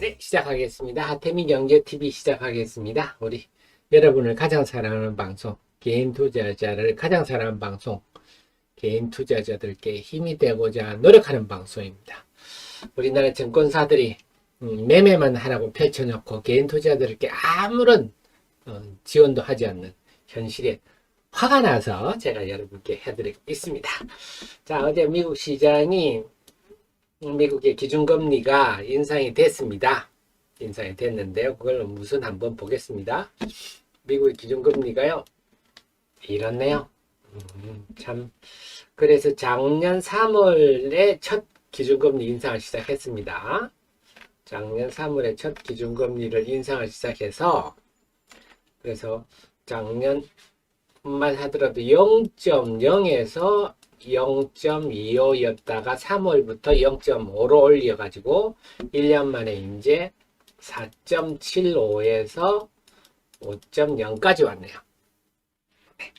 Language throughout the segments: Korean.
네, 시작하겠습니다. 하태미 경제TV 시작하겠습니다. 우리 여러분을 가장 사랑하는 방송, 개인 투자자를 가장 사랑하는 방송, 개인 투자자들께 힘이 되고자 노력하는 방송입니다. 우리나라 증권사들이 매매만 하라고 펼쳐놓고 개인 투자자들께 아무런 지원도 하지 않는 현실에 화가 나서 제가 여러분께 해드리고 있습니다. 자, 어제 미국 시장이 미국의 기준금리가 인상이 됐습니다. 인상이 됐는데요. 그걸 무슨 한번 보겠습니다. 미국의 기준금리가요. 이렇네요. 참. 그래서 작년 3월에 첫 기준금리 인상을 시작했습니다. 작년 3월에 첫 기준금리를 인상을 시작해서 그래서 작년만 하더라도 0.0에서 0.25였다가 3월부터 0.5로 올려가지고 1년 만에 이제 4.75에서 5.0까지 왔네요.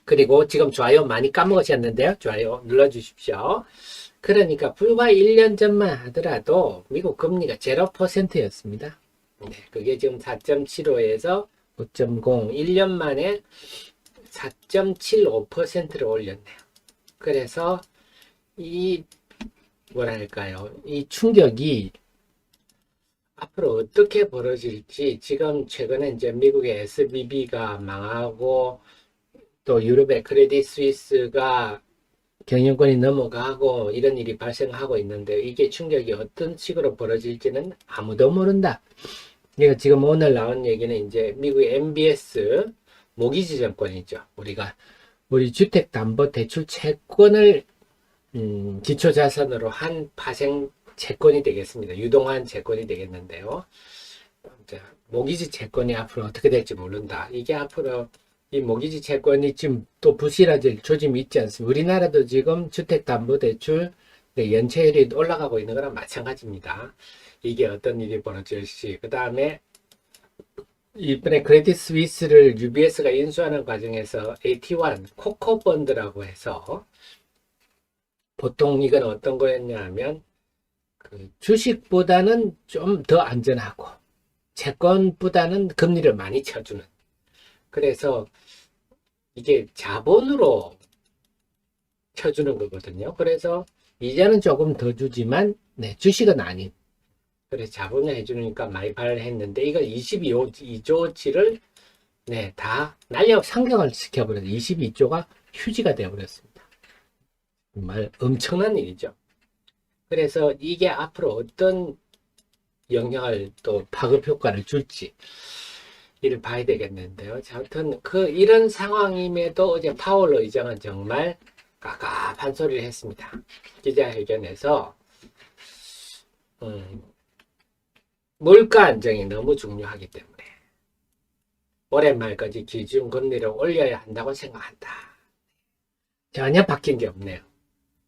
그리고 지금 좋아요 많이 까먹으셨는데요. 좋아요 눌러주십시오. 그러니까 불과 1년 전만 하더라도 미국 금리가 0%였습니다. 네, 그게 지금 4.75에서 5.0, 1년 만에 4.75%를 올렸네요. 그래서 이 뭐랄까요, 이 충격이 앞으로 어떻게 벌어질지, 지금 최근에 이제 미국의 SVB가 망하고 또 유럽의 크레딧 스위스가 경영권이 넘어가고 이런 일이 발생하고 있는데, 이게 충격이 어떤 식으로 벌어질지는 아무도 모른다. 그러니까 지금 오늘 나온 얘기는 이제 미국의 MBS 모기지 정권이죠. 우리 주택담보대출 채권을 기초자산으로 한 파생 채권이 되겠습니다. 유동한 채권이 되겠는데요. 모기지 채권이 앞으로 어떻게 될지 모른다. 이게 앞으로 이 모기지 채권이 지금 또 부실화될 조짐이 있지 않습니까? 우리나라도 지금 주택담보대출 연체율이 올라가고 있는 거랑 마찬가지입니다. 이게 어떤 일이 벌어질지. 그 다음에 이번에 크레딧 스위스를 UBS가 인수하는 과정에서 AT1 코코 펀드라고 해서, 보통 이건 어떤 거였냐면 그 주식보다는 좀 더 안전하고 채권보다는 금리를 많이 쳐주는, 그래서 이게 자본으로 쳐주는 거거든요. 그래서 이자는 조금 더 주지만 주식은 아닌, 그래서 자본을 해주니까 많이 발행했는데, 이거 22조치를 다 상경을 시켜버려서 22조가 휴지가 되어버렸습니다. 정말 엄청난 일이죠. 그래서 이게 앞으로 어떤 영향을 또 파급 효과를 줄지 이를 봐야 되겠는데요. 자, 아무튼 이런 상황임에도 어제 파월 의장은 정말 깝깝한 소리를 했습니다. 기자회견에서 물가 안정이 너무 중요하기 때문에 올해 말까지 기준금리를 올려야 한다고 생각한다. 전혀 바뀐 게 없네요.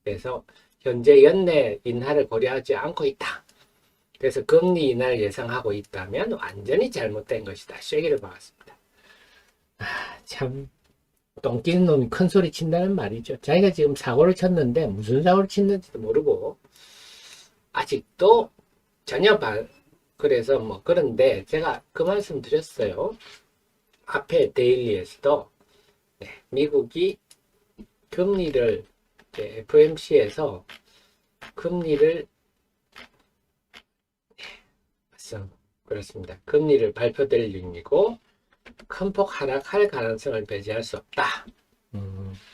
그래서 현재 연내 인하를 고려하지 않고 있다. 그래서 금리 인하를 예상하고 있다면 완전히 잘못된 것이다. 쐐기를 박았습니다. 참 똥끼는 놈이 큰 소리 친다는 말이죠. 자기가 지금 사고를 쳤는데 무슨 사고를 쳤는지도 모르고 아직도 전혀 그래서 그런데 제가 그 말씀 드렸어요. 앞에 데일리에서도 미국이 금리를 FOMC에서 금리를 그렇습니다. 금리를 발표될 중이고 큰 폭 하락할 가능성을 배제할 수 없다.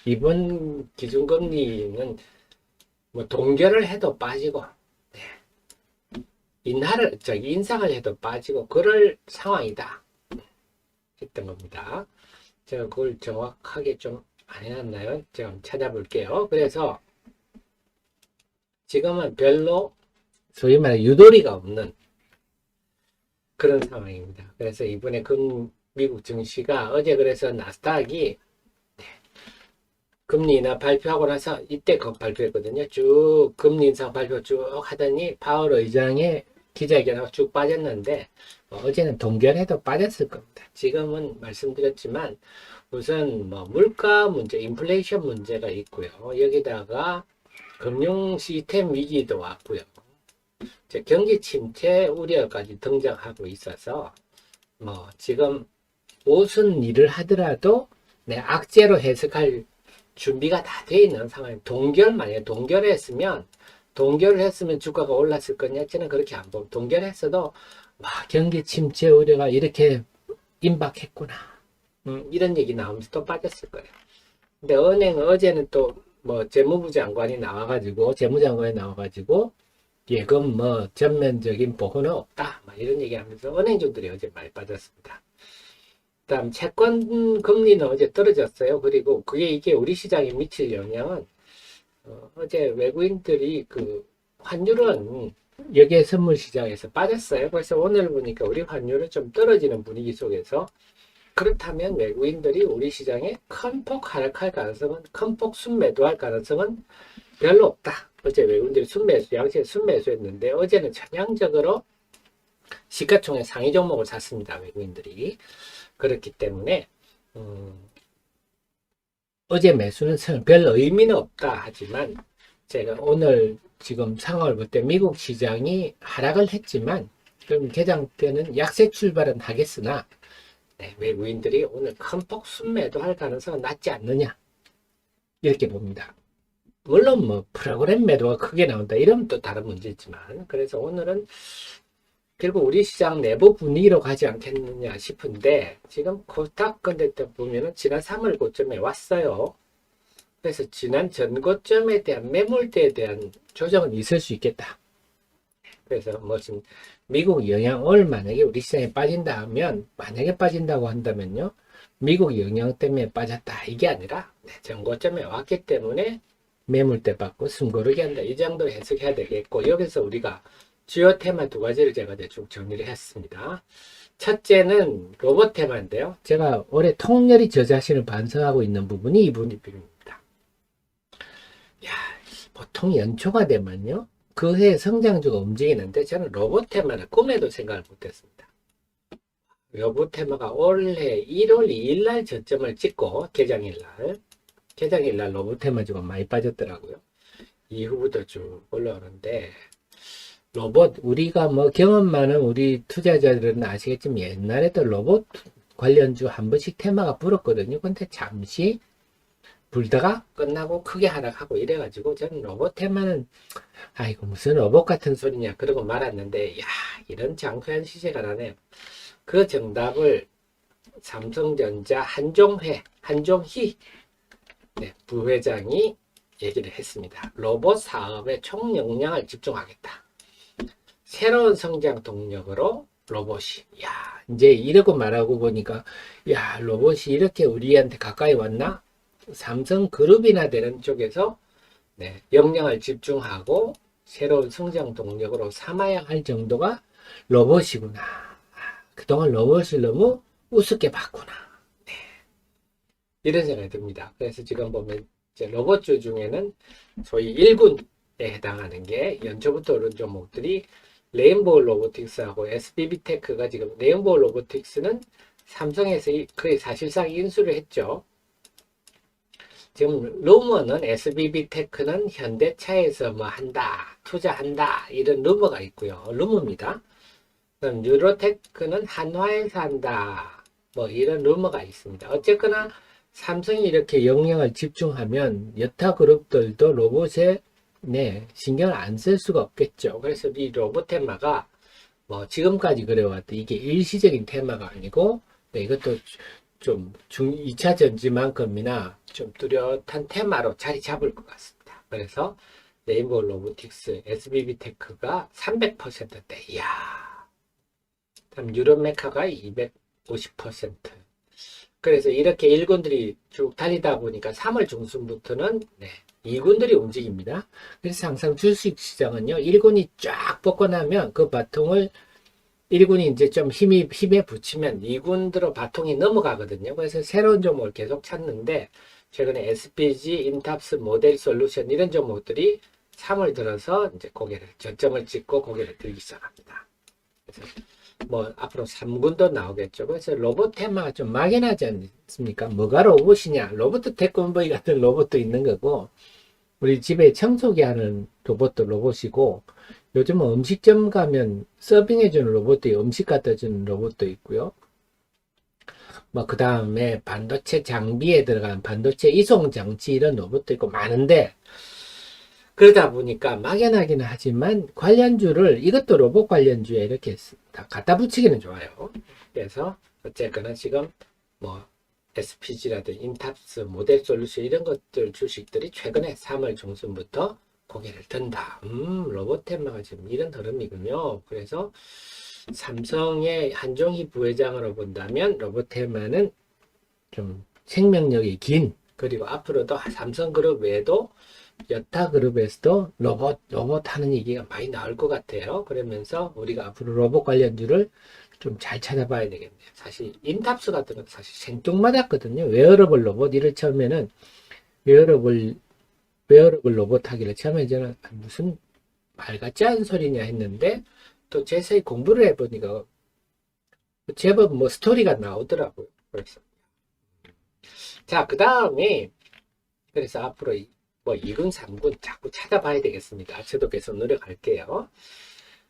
이번 기준금리는 동결을 해도 빠지고 인상을 해도 빠지고 그럴 상황이다 했던 겁니다. 제가 그걸 정확하게 좀 안 해놨나요? 제가 한번 찾아볼게요. 그래서 지금은 별로 소위 말해 유도리가 없는 그런 상황입니다. 그래서 이번에 미국 증시가 어제 그래서 나스닥이 금리 인하 발표하고 나서 이때 발표했거든요. 쭉 금리 인상 발표 쭉 하더니 파월 의장의 기자회견하고 쭉 빠졌는데 어제는 동결해도 빠졌을 겁니다. 지금은 말씀드렸지만 우선 물가 문제, 인플레이션 문제가 있고요. 여기다가 금융 시스템 위기도 왔고요. 이제 경기 침체 우려까지 등장하고 있어서 뭐 지금 무슨 일을 하더라도 내 악재로 해석할 준비가 다 돼 있는 상황. 만약에 동결을 했으면 주가가 올랐을 거냐? 저는 그렇게 안 보고, 동결했어도, 와, 경기 침체 우려가 이렇게 임박했구나. 이런 얘기 나오면서 또 빠졌을 거예요. 근데 은행은 어제는 또, 뭐, 재무장관이 나와가지고, 예금 뭐, 전면적인 보호는 없다. 막 이런 얘기 하면서 은행주들이 어제 많이 빠졌습니다. 다음 채권 금리는 어제 떨어졌어요. 그리고 이게 우리 시장에 미칠 영향은 어제 외국인들이 그 환율은 여기에 선물 시장에서 빠졌어요. 그래서 오늘 보니까 우리 환율은 좀 떨어지는 분위기 속에서 그렇다면 외국인들이 우리 시장에 큰 폭 하락할 가능성은 큰 폭 순매도할 가능성은 별로 없다. 어제 외국인들이 양시에 순매수했는데 어제는 전향적으로 시가총액 상위 종목을 샀습니다. 외국인들이. 그렇기 때문에 어제 매수는 별 의미는 없다 하지만 제가 오늘 지금 상황을 볼 때 미국 시장이 하락을 했지만 그럼 개장 때는 약세 출발은 하겠으나 외국인들이 오늘 큰 폭 순매도 할 가능성은 낮지 않느냐 이렇게 봅니다. 물론 뭐 프로그램 매도가 크게 나온다 이러면 또 다른 문제지만 그래서 오늘은 결국 우리 시장 내부 분위기로 가지 않겠느냐 싶은데 지금 코스닥 건대 때 보면은 지난 3월 고점에 왔어요. 그래서 지난 전고점에 대한 매물대에 대한 조정은 있을 수 있겠다. 그래서 뭐 지금 미국 영향을 만약에 우리 시장에 빠진다 하면 만약에 빠진다고 한다면요. 미국 영향 때문에 빠졌다 이게 아니라 전고점에 왔기 때문에 매물대 받고 숨고르기 한다 이 정도 해석해야 되겠고 여기서 우리가 주요 테마 두 가지를 제가 쭉 정리를 했습니다. 첫째는 로봇 테마인데요. 제가 올해 통렬히 저 자신을 반성하고 있는 부분이 이 부분입니다. 보통 연초가 되면요. 그 해의 성장주가 움직이는데 저는 로봇 테마를 꿈에도 생각을 못했습니다. 로봇 테마가 올해 1월 2일 날 저점을 찍고 개장일 날 로봇 테마주가 많이 빠졌더라고요. 이후부터 쭉 올라오는데 로봇 우리가 뭐 경험 많은 우리 투자자들은 아시겠지만 옛날에도 로봇 관련주 한 번씩 테마가 불었거든요. 근데 잠시 불다가 끝나고 크게 하락하고 이래가지고 저는 로봇 테마는 아이고 무슨 로봇 같은 소리냐 그러고 말았는데 야 이런 장쾌한 시세가 나네요. 그 정답을 삼성전자 한종희 부회장이 얘기를 했습니다. 로봇 사업에 총 역량을 집중하겠다. 새로운 성장 동력으로 로봇이 이제 이러고 말하고 보니까 로봇이 이렇게 우리한테 가까이 왔나? 삼성그룹이나 되는 쪽에서 역량을 집중하고 새로운 성장 동력으로 삼아야 할 정도가 로봇이구나. 그동안 로봇을 너무 우습게 봤구나. 이런 생각이 듭니다. 그래서 지금 보면 이제 로봇주 중에는 소위 1군에 해당하는 게 연초부터 오른 종목들이 레인보우 로보틱스하고 SBB테크가 지금 레인보우 로보틱스는 삼성에서 거의 사실상 인수를 했죠. 지금 루머는 SBB테크는 현대차에서 뭐 한다, 투자한다 이런 루머가 있고요. 루머입니다. 그럼 뉴로테크는 한화에서 한다 뭐 이런 루머가 있습니다. 어쨌거나 삼성이 이렇게 역량을 집중하면 여타 그룹들도 로봇에 신경을 안 쓸 수가 없겠죠. 그래서 이 로봇 테마가 뭐 지금까지 그래왔던 이게 일시적인 테마가 아니고 이것도 좀 2차 전지만큼이나 좀 뚜렷한 테마로 자리 잡을 것 같습니다. 그래서 레인보우 로보틱스, SBB테크가 300%대 이야 다음 유로메카가 250%. 그래서 이렇게 1군들이 쭉 달리다 보니까 3월 중순부터는 2군들이 움직입니다. 그래서 항상 주식시장은요, 1군이 쫙 뻗고 나면 그 바통을 1군이 이제 좀 힘에 붙이면 2군으로 바통이 넘어가거든요. 그래서 새로운 종목을 계속 찾는데, 최근에 SPG, 인탑스, 모델 솔루션 이런 종목들이 3월 들어서 이제 저점을 찍고 고개를 들기 시작합니다. 그래서 뭐 앞으로 3군도 나오겠죠. 그래서 로봇 테마가 좀 막연하지 않습니까? 뭐가 로봇이냐? 로봇 태권브이 같은 로봇도 있는 거고 우리 집에 청소기 하는 로봇도 로봇이고 요즘은 음식점 가면 서빙해주는 로봇도 음식 갖다 주는 로봇도 있고요. 뭐 그 다음에 반도체 장비에 들어간 반도체 이송 장치 이런 로봇도 있고 많은데, 그러다 보니까 막연하기는 하지만 관련주를 이것도 로봇 관련주에 이렇게 다 갖다 붙이기는 좋아요. 그래서 어쨌거나 지금 뭐 SPG라든 인탑스, 모델 솔루션 이런 것들 주식들이 최근에 3월 중순부터 고개를 든다. 로봇 테마가 지금 이런 흐름이군요. 그래서 삼성의 한종희 부회장으로 본다면 로봇 테마는 좀 생명력이 긴, 그리고 앞으로도 삼성그룹 외에도 여타 그룹에서도 로봇 하는 얘기가 많이 나올 것 같아요. 그러면서 우리가 앞으로 로봇 관련주를 좀 잘 찾아봐야 되겠네요. 사실 인탑스 같은 건 사실 생뚱맞았거든요. 웨어러블 로봇 이를 처음에는 웨어러블 로봇 하기를 처음에 저는 무슨 말 같지 않은 소리냐 했는데 또 자세히 공부를 해보니까 제법 뭐 스토리가 나오더라고요. 그래서 자, 그 다음에 그래서 앞으로 뭐 2군, 3군 자꾸 찾아봐야 되겠습니다. 저도 계속 노력할게요.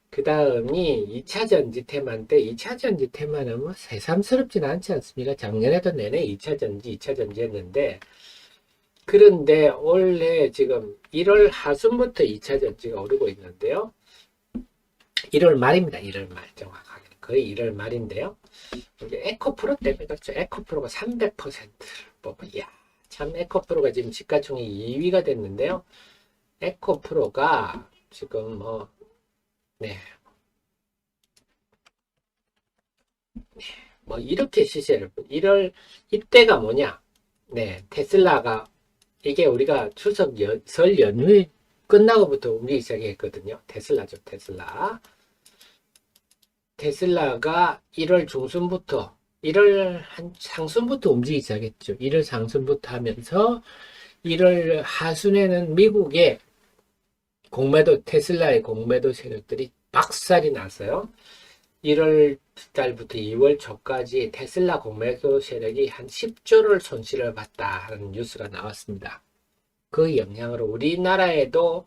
그 다음이 2차 전지 테마인데 2차 전지 테마는 뭐 새삼스럽진 않지 않습니까? 작년에도 내내 2차 전지 했는데, 그런데 올해 지금 1월 하순부터 2차 전지가 오르고 있는데요. 1월 말입니다. 1월 말 정확하게 거의 1월 말인데요. 이게 에코프로 때문에 그렇죠. 에코프로가 300%를 뽑아. 이야, 참 에코프로가 지금 시가총액 2위가 됐는데요. 에코프로가 지금 뭐 네. 뭐 이렇게 시세를 1월 이때가 뭐냐? 네, 테슬라가 이게 우리가 설 연휴 끝나고부터 움직이기 시작했거든요. 테슬라죠, 테슬라. 테슬라가 1월 중순부터 1월 한 상순부터 움직이기 시작했죠. 1월 상순부터 하면서 1월 하순에는 미국의 테슬라의 공매도 세력들이 박살이 났어요. 1월 달부터 2월 초까지 테슬라 공매도 세력이 한 10조를 손실을 봤다 하는 뉴스가 나왔습니다. 그 영향으로 우리나라에도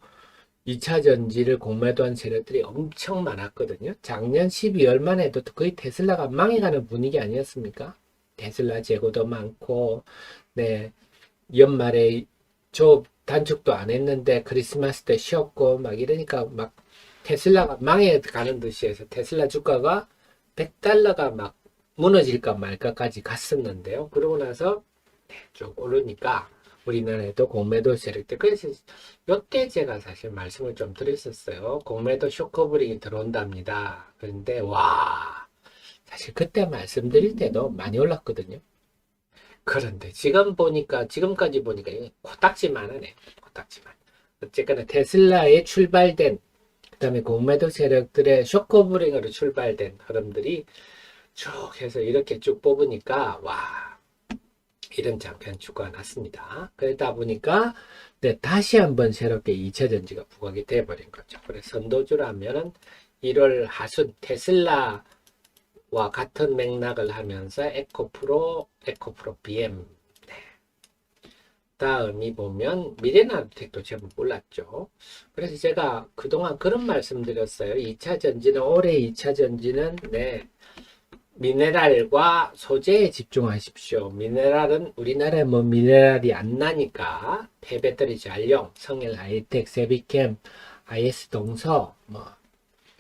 2차 전지를 공매도한 세력들이 엄청 많았거든요. 작년 12월만 해도 거의 테슬라가 망해가는 분위기 아니었습니까? 테슬라 재고도 많고, 네, 연말에 조 단축도 안 했는데 크리스마스 때 쉬었고 막 이러니까 막 테슬라가 망해가는 듯이 해서 테슬라 주가가 100달러가 막 무너질까 말까까지 갔었는데요. 그러고 나서 쭉 오르니까 우리나라에도 공매도 세력들, 그래서 이때 제가 사실 말씀을 좀 드렸었어요. 공매도 쇼커브링이 들어온답니다. 그런데 와, 사실 그때 말씀드릴 때도 많이 올랐거든요. 그런데 지금까지 보니까 이거 코딱지만 하네. 코딱지만. 어쨌거나 테슬라에 출발된, 그 다음에 공매도 세력들의 쇼커브링으로 출발된 흐름들이 쭉 해서 이렇게 쭉 뽑으니까, 와, 이런 장편주가 났습니다. 그러다 보니까, 네, 다시 한번 새롭게 2차 전지가 부각이 돼버린 거죠. 그래서 선도주라면은 1월 하순 테슬라 와 같은 맥락을 하면서 에코프로 BM. 네. 다음이 보면 미래나노텍도 제법 올랐죠. 그래서 제가 그동안 그런 말씀 드렸어요. 2차 전지는, 올해 2차 전지는, 네, 미네랄과 소재에 집중하십시오. 미네랄은 우리나라에 뭐 미네랄이 안 나니까 폐배터리 잔용, 성일 하이텍, 세비캠, IS 동서, 뭐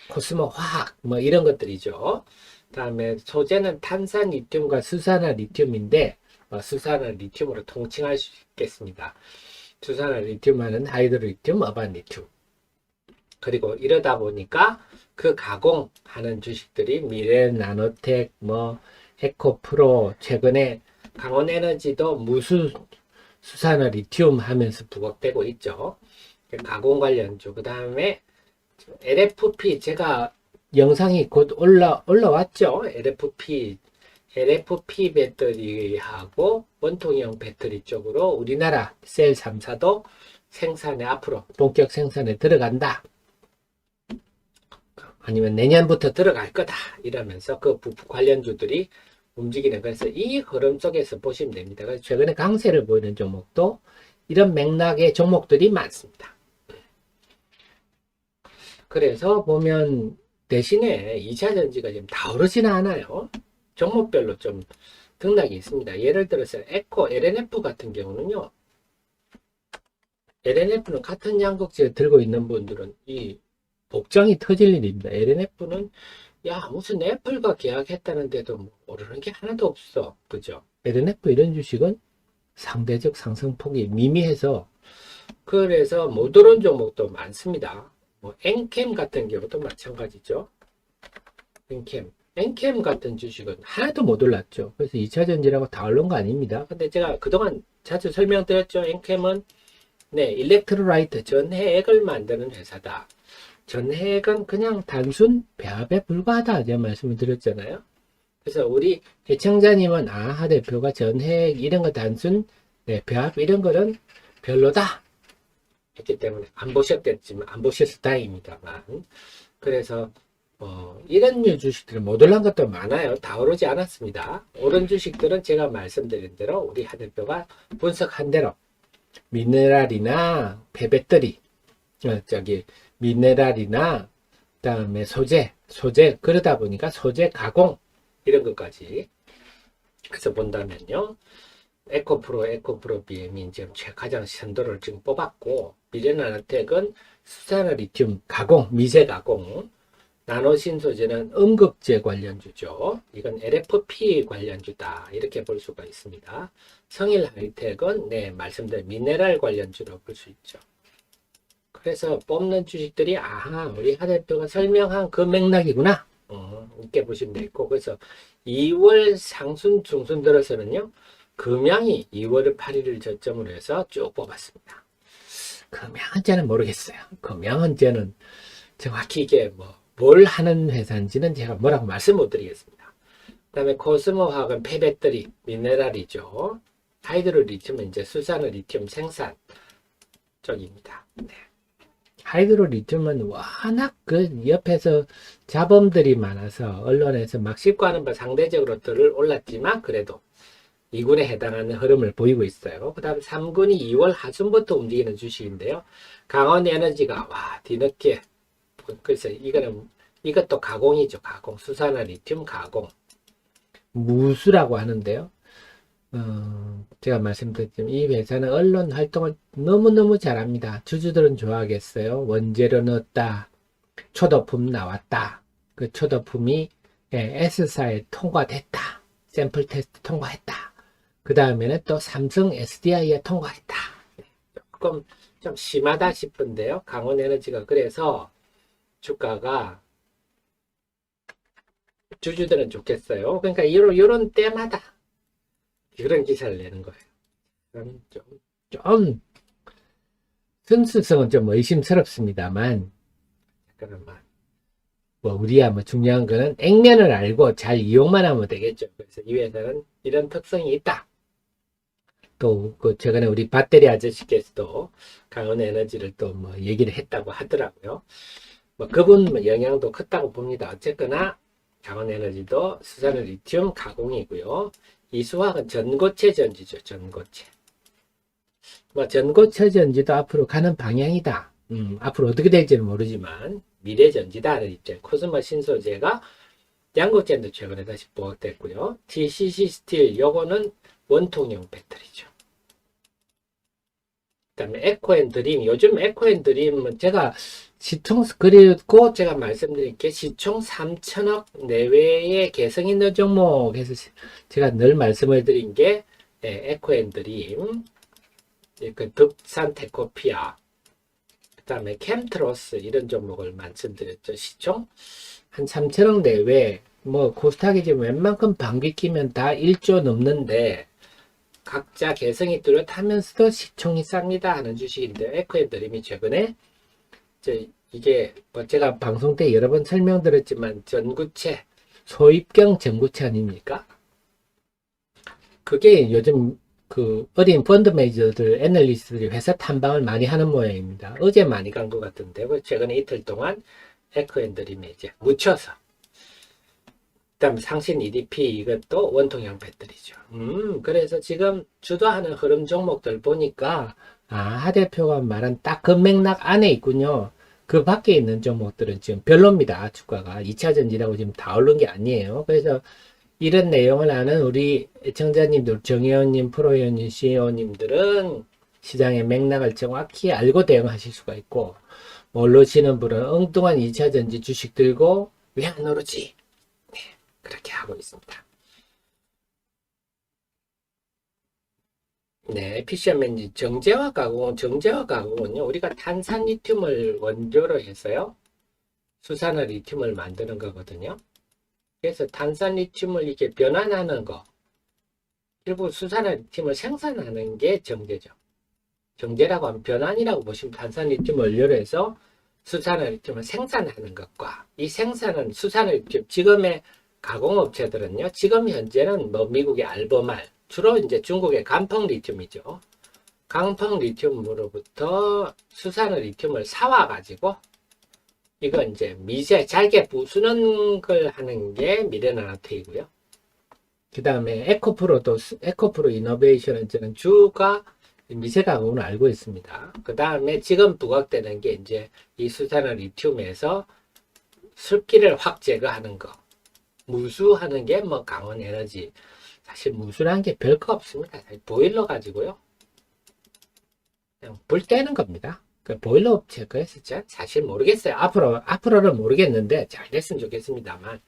코스모 화학, 뭐 이런 것들이죠. 다음에 소재는 탄산 리튬과 수산화 리튬인데 수산화 리튬으로 통칭할 수 있겠습니다. 수산화 리튬하는 하이드로 리튬, 어반 리튬. 그리고 이러다 보니까 그 가공하는 주식들이 미래 나노텍, 뭐 에코프로, 최근에 강원에너지도 무수 수산화 리튬 하면서 부각되고 있죠. 가공 관련주. 그 다음에 LFP, 제가 영상이 곧 올라왔죠. LFP 배터리하고 원통형 배터리 쪽으로 우리나라 셀 3사도 생산에 앞으로 본격 생산에 들어간다. 아니면 내년부터 들어갈 거다. 이러면서 그 부품 관련주들이 움직이는, 그래서 이 흐름 속에서 보시면 됩니다. 그래서 최근에 강세를 보이는 종목도 이런 맥락의 종목들이 많습니다. 그래서 보면 대신에 2차 전지가 지금 다 오르지는 않아요. 종목별로 좀 등락이 있습니다. 예를 들어서 에코, LNF 같은 경우는요. LNF는 같은 양극재 들고 있는 분들은 이 복장이 터질 일입니다. LNF는 야 무슨 애플과 계약했다는데도 뭐 오르는 게 하나도 없어. 그죠? LNF 이런 주식은 상대적 상승폭이 미미해서 그래서 못 오른 종목도 많습니다. 뭐 엔캠 같은 경우도 마찬가지죠. 엔캠 같은 주식은 하나도 못 올랐죠. 그래서 2차 전지라고 다 올른 거 아닙니다. 근데 제가 그동안 자주 설명드렸죠. 엔캠은 네, 일렉트로라이트 전해액을 만드는 회사다. 전해액은 그냥 단순 배합에 불과하다. 제가 말씀을 드렸잖아요. 그래서 우리 애청자님은 하 대표가 전해액 이런 거 단순 네, 배합 이런 거는 별로다. 했기 때문에 안 보셨겠지만 안 보셔서 다행입니다만 그래서 이런 류 주식들은 못 올란 것도 많아요. 다 오르지 않았습니다. 오른 주식들은 제가 말씀드린 대로 우리 하 대표가 분석한 대로 미네랄이나 폐배터리 미네랄이나 그다음에 소재 그러다 보니까 소재 가공 이런 것까지 그래서 본다면요. 에코프로 BM이 지금 가장 선도를 지금 뽑았고 미래나노텍은 수산화 리튬 가공 미세 가공 나노신소재는 음극재 관련주죠. 이건 LFP 관련주다. 이렇게 볼 수가 있습니다. 성일하이텍은 네, 말씀드린 미네랄 관련주로 볼 수 있죠. 그래서 뽑는 주식들이 우리 하 대표가 설명한 그 맥락이구나. 이렇게 보시면 되겠고 그래서 2월 상순 중순 들어서는요. 금양이 2월 8일을 저점으로 해서 쭉 뽑았습니다. 금양은제는 모르겠어요. 금양은제는 정확히 이게 뭘 하는 회사인지는 제가 뭐라고 말씀 못 드리겠습니다. 그 다음에 코스모화학은 폐배터리, 미네랄이죠. 하이드로 리튬은 이제 수산의 리튬 생산 쪽입니다. 네. 하이드로 리튬은 워낙 그 옆에서 자범들이 많아서 언론에서 막 씹고 하는 바 상대적으로 덜 올랐지만 그래도 2군에 해당하는 흐름을 보이고 있어요. 그 다음 3군이 2월 하순부터 움직이는 주식인데요. 강원에너지가 뒤늦게 그래서 이것도 가공이죠. 가공. 수산화 리튬 가공. 무수라고 하는데요. 제가 말씀드렸지만 이 회사는 언론 활동을 너무너무 잘합니다. 주주들은 좋아하겠어요. 원재료 넣었다. 초도품 나왔다. 그 초도품이 S사에 통과됐다. 샘플 테스트 통과했다. 그 다음에는 또 삼성 SDI에 통과했다. 조금 좀 심하다 싶은데요. 강원에너지가 그래서 주가가 주주들은 좋겠어요. 그러니까 이런 때마다 이런 기사를 내는 거예요. 좀 순수성은 좀 의심스럽습니다만 잠깐만 우리야 중요한 거는 액면을 알고 잘 이용만 하면 되겠죠. 그래서 이 회사는 이런 특성이 있다. 또 최근에 우리 배터리 아저씨께서도 강원에너지를 또 얘기를 했다고 하더라고요. 그분 영향도 컸다고 봅니다. 어쨌거나 강원에너지도 수산의 리튬 가공이고요. 이수화학은 전고체 전지죠. 전고체. 전고체 전지도 앞으로 가는 방향이다. 앞으로 어떻게 될지는 모르지만 미래 전지다 하는 입장. 코스모 신소재가 양극재도 최근에 다시 부각됐고요. TCC 스틸 요거는 원통형 배터리죠. 그 다음에 에코앤드림. 요즘 에코앤드림은 제가 시총 그리고 제가 말씀드린 게 시총 3천억 내외의 개성 있는 종목. 그래서 제가 늘 말씀을 드린 게 에코앤드림, 그 득산 테코피아, 그 다음에 캠트로스 이런 종목을 말씀드렸죠. 시총 한 3천억 내외. 코스닥이 지금 웬만큼 방귀 끼면 다 1조 넘는데 각자 개성이 뚜렷하면서도 시총이 쌉니다 하는 주식인데요. 에코앤드림이 최근에 이게 제가 방송 때 여러 번 설명드렸지만 전구체, 소입경 전구체 아닙니까? 그게 요즘 어린 펀드 매니저들, 애널리스트들이 회사 탐방을 많이 하는 모양입니다. 어제 많이 간 것 같은데 최근에 이틀 동안 에코앤드림에 이제 묻혀서 그 다음에 상신 EDP 이것도 원통형 배터리죠. 그래서 지금 주도하는 흐름 종목들 보니까 하 대표가 말한 딱 그 맥락 안에 있군요. 그 밖에 있는 종목들은 지금 별로입니다. 주가가 2차전지라고 지금 다 오른 게 아니에요. 그래서 이런 내용을 아는 우리 애청자님들, 정의원님, 프로의원님, CEO님들은 시장의 맥락을 정확히 알고 대응하실 수가 있고, 모르시는 분은 엉뚱한 2차전지 주식 들고 왜 안 오르지? 네, 그렇게 하고 있습니다. 네, 피셔맨 정제화 가공은요, 우리가 탄산 리튬을 원조로 해서요, 수산화 리튬을 만드는 거거든요. 그래서 탄산 리튬을 이렇게 변환하는 거, 결국 수산화 리튬을 생산하는 게 정제죠. 정제라고 하면 변환이라고 보시면 탄산 리튬 원료로 해서 수산화 리튬을 생산하는 것과 이 생산은 수산화 리튬 지금의 가공업체들은요, 지금 현재는 뭐 미국의 알버말, 주로 이제 중국의 간펑 리튬이죠. 간펑 리튬으로부터 수산화 리튬을 사와 가지고 이거 이제 미세 잘게 부수는 걸 하는 게 미래나노테이고요. 그 다음에 에코프로 이노베이션은 저는 주가 미세 가공을 알고 있습니다. 그 다음에 지금 부각되는 게 이제 이 수산화 리튬에서 습기를 확 제거하는 거, 무수하는 게 뭐 강원 에너지. 사실 무수란 게 별거 없습니다. 보일러 가지고요. 그냥 불 떼는 겁니다. 그 보일러 업체 그래서 사실 모르겠어요. 앞으로는 모르겠는데 잘 됐으면 좋겠습니다만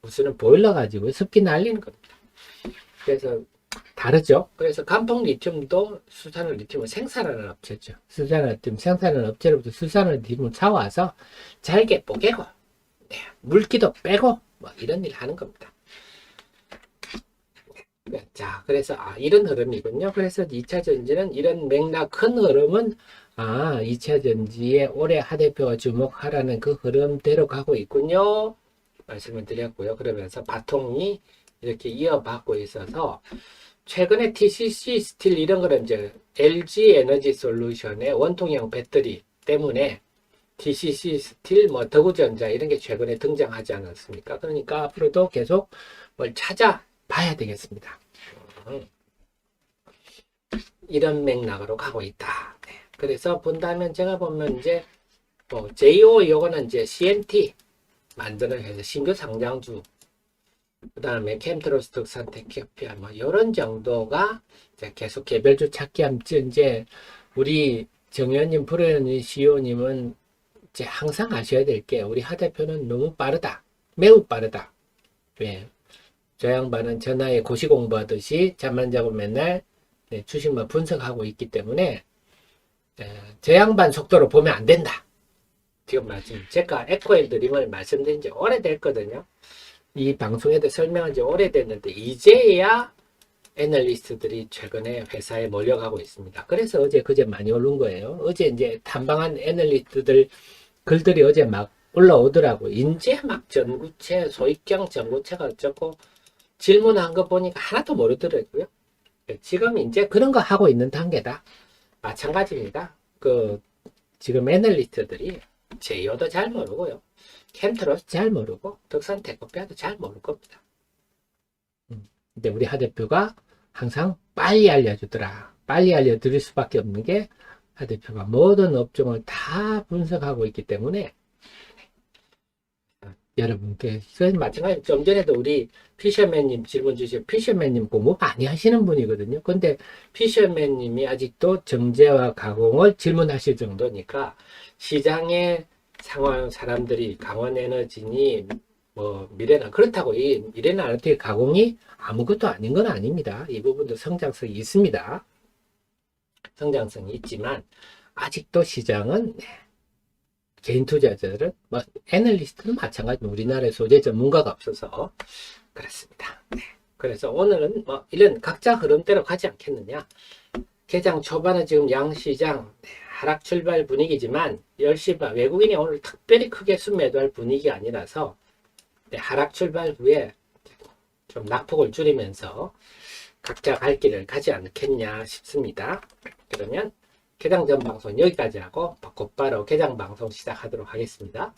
무수는 보일러 가지고 습기 날리는 겁니다. 그래서 다르죠. 그래서 간펑 리튬도 수산화 리튬을 생산하는 업체죠. 수산화 리튬 생산하는 업체로부터 수산화 리튬을 사와서 잘게 뽀개고, 네, 물기도 빼고 뭐 이런 일 하는 겁니다. 자, 그래서 이런 흐름이군요. 그래서 2차 전지는 이런 맥락 큰 흐름은 2차 전지에 올해 하 대표가 주목하라는 그 흐름대로 가고 있군요. 말씀을 드렸고요. 그러면서 바통이 이렇게 이어받고 있어서 최근에 TCC 스틸 이런 거는 이제 LG 에너지 솔루션의 원통형 배터리 때문에 TCC 스틸, 뭐 더구전자 이런 게 최근에 등장하지 않았습니까? 그러니까 앞으로도 계속 뭘 찾아봐야 되겠습니다. 이런 맥락으로 가고 있다. 네. 그래서 본다면 제가 보면 이제 뭐 JO 요거는 이제 CNT 만드는 회사 신규 상장주, 그 다음에 캠트로스 득산 테크피아 뭐 이런 정도가 이제 계속 개별주 찾기 하면 이제 우리 정의원님, 프로의원님, CEO님은 이제 항상 아셔야 될 게 우리 하 대표는 너무 빠르다, 매우 빠르다. 왜? 저 양반은 전화에 고시 공부하듯이 잠만 자고 맨날 주식만 분석하고 있기 때문에 저 양반 속도로 보면 안 된다. 지금 제가 에코앤 드림을 말씀드린 지 오래됐거든요. 이 방송에도 설명한 지 오래됐는데 이제야 애널리스트들이 최근에 회사에 몰려가고 있습니다. 그래서 어제 그제 많이 오른 거예요. 어제 이제 탐방한 애널리스트들 글들이 어제 막 올라오더라고. 이제 막 전구체, 소익경 전구체가 어쩌고 질문한 거 보니까 하나도 모르더라고요. 지금 이제 그런 거 하고 있는 단계다. 마찬가지입니다. 지금 애널리스트들이 제이오도 잘 모르고요. 캠트로스 잘 모르고 덕산 테크피아도 잘 모를 겁니다. 근데 우리 하 대표가 항상 빨리 알려주더라. 빨리 알려드릴 수밖에 없는 게 하 대표가 모든 업종을 다 분석하고 있기 때문에 여러분께 마찬가지. 좀 전에도 우리 피셔맨님 질문 주신 피셔맨님 공부 많이 하시는 분이거든요. 근데 피셔맨님이 아직도 정제와 가공을 질문하실 정도니까 시장의 상황, 사람들이 강원에너지니 뭐 미래나 그렇다고 이 미래나 어떻게 가공이 아무것도 아닌 건 아닙니다. 이 부분도 성장성이 있습니다. 성장성이 있지만 아직도 시장은 개인 투자자들은 뭐 애널리스트는 마찬가지로 우리나라에 소재 전문가가 없어서 그렇습니다. 네. 그래서 오늘은 뭐 이런 각자 흐름대로 가지 않겠느냐. 개장 초반에 지금 양시장 하락 출발 분위기지만 10시 반 외국인이 오늘 특별히 크게 순매도할 분위기가 아니라서 하락 출발 후에 좀 낙폭을 줄이면서 각자 갈 길을 가지 않겠냐 싶습니다. 그러면 개장 전 방송 여기까지 하고 곧바로 개장 방송 시작하도록 하겠습니다.